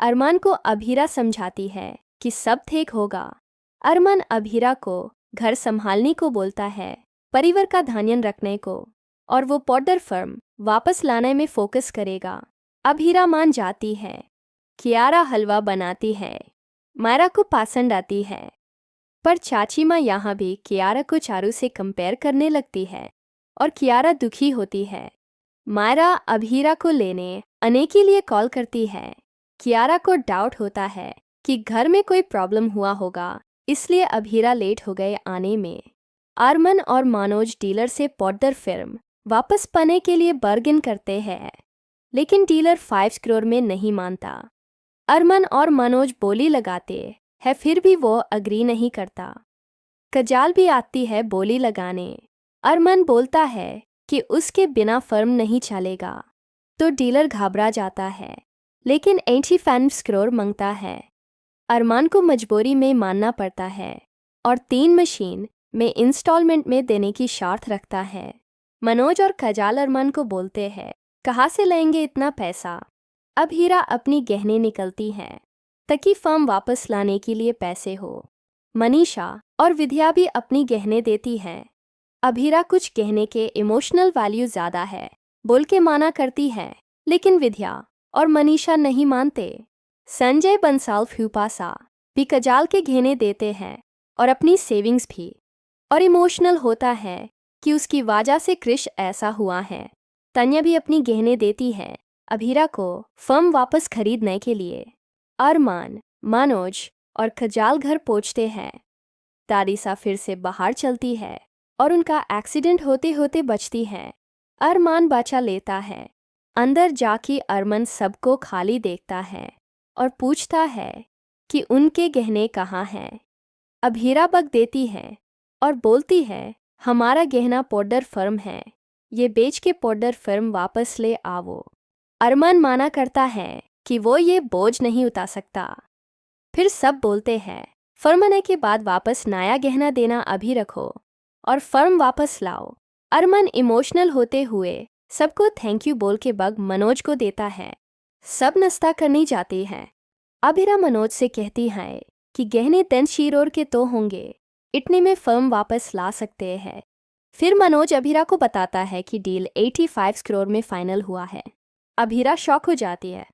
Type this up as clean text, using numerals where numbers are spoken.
अरमान को अभीरा समझाती है कि सब ठीक होगा। अरमान अभीरा को घर संभालने को बोलता है, परिवार का ध्यान रखने को, और वो पॉडर फर्म वापस लाने में फोकस करेगा। अभीरा मान जाती है। कियारा हलवा बनाती है, मायरा को पसंद आती है, पर चाची माँ यहाँ भी कियारा को चारू से कंपेयर करने लगती है और कियारा दुखी होती है। मायरा अभीरा को लेने आने के लिए कॉल करती है। कियारा को डाउट होता है कि घर में कोई प्रॉब्लम हुआ होगा, इसलिए अभीरा लेट हो गए आने में। अरमान और मनोज डीलर से पॉडर फिल्म वापस पाने के लिए बार्गेन करते हैं, लेकिन डीलर 5 करोड़ में नहीं मानता। अरमान और मनोज बोली लगाते हैं, फिर भी वो अग्री नहीं करता। कजाल भी आती है बोली लगाने। अरमान बोलता है कि उसके बिना फर्म नहीं चलेगा, तो डीलर घबरा जाता है, लेकिन 85 करोड़ मांगता है। अरमान को मजबूरी में मानना पड़ता है और 3 मशीन में इंस्टॉलमेंट में देने की शर्त रखता है। मनोज और कजाल अरमान को बोलते हैं, कहाँ से लेंगे इतना पैसा। अभीरा अपनी गहने निकलती हैं ताकि फर्म वापस लाने के लिए पैसे हो। मनीषा और विद्या भी अपनी गहने देती हैं। अभीरा कुछ गहने के इमोशनल वैल्यू ज़्यादा है बोल के माना करती है, लेकिन विद्या और मनीषा नहीं मानते। संजय बंसाल फ्यूपासा भी कजाल के गहने देते हैं और अपनी सेविंग्स भी, और इमोशनल होता है कि उसकी वजह से क्रिश ऐसा हुआ है। तन्या भी अपनी गहने देती है अभीरा को फर्म वापस खरीदने के लिए। अरमान, मनोज और कजाल घर पहुंचते हैं। तारिसा फिर से बाहर चलती है और उनका एक्सीडेंट होते होते बचती है। अरमान बचा लेता है। अंदर जाके अरमान सबको खाली देखता है और पूछता है कि उनके गहने कहाँ हैं। अभीरा बक देती है और बोलती है, हमारा गहना पॉडर फर्म है, ये बेच के पॉडर फर्म वापस ले आओ। अरमान माना करता है कि वो ये बोझ नहीं उतार सकता। फिर सब बोलते हैं, फर्म आने के बाद वापस नया गहना देना अभी रखो और फर्म वापस लाओ। अरमान इमोशनल होते हुए सबको थैंक यू बोल के बग मनोज को देता है। सब नाश्ता करने जाते हैं। अभीरा मनोज से कहती है कि गहने 10 करोड़ के तो होंगे, इतने में फर्म वापस ला सकते हैं। फिर मनोज अभीरा को बताता है कि डील 85 करोड़ में फाइनल हुआ है। अभीरा शॉक हो जाती है।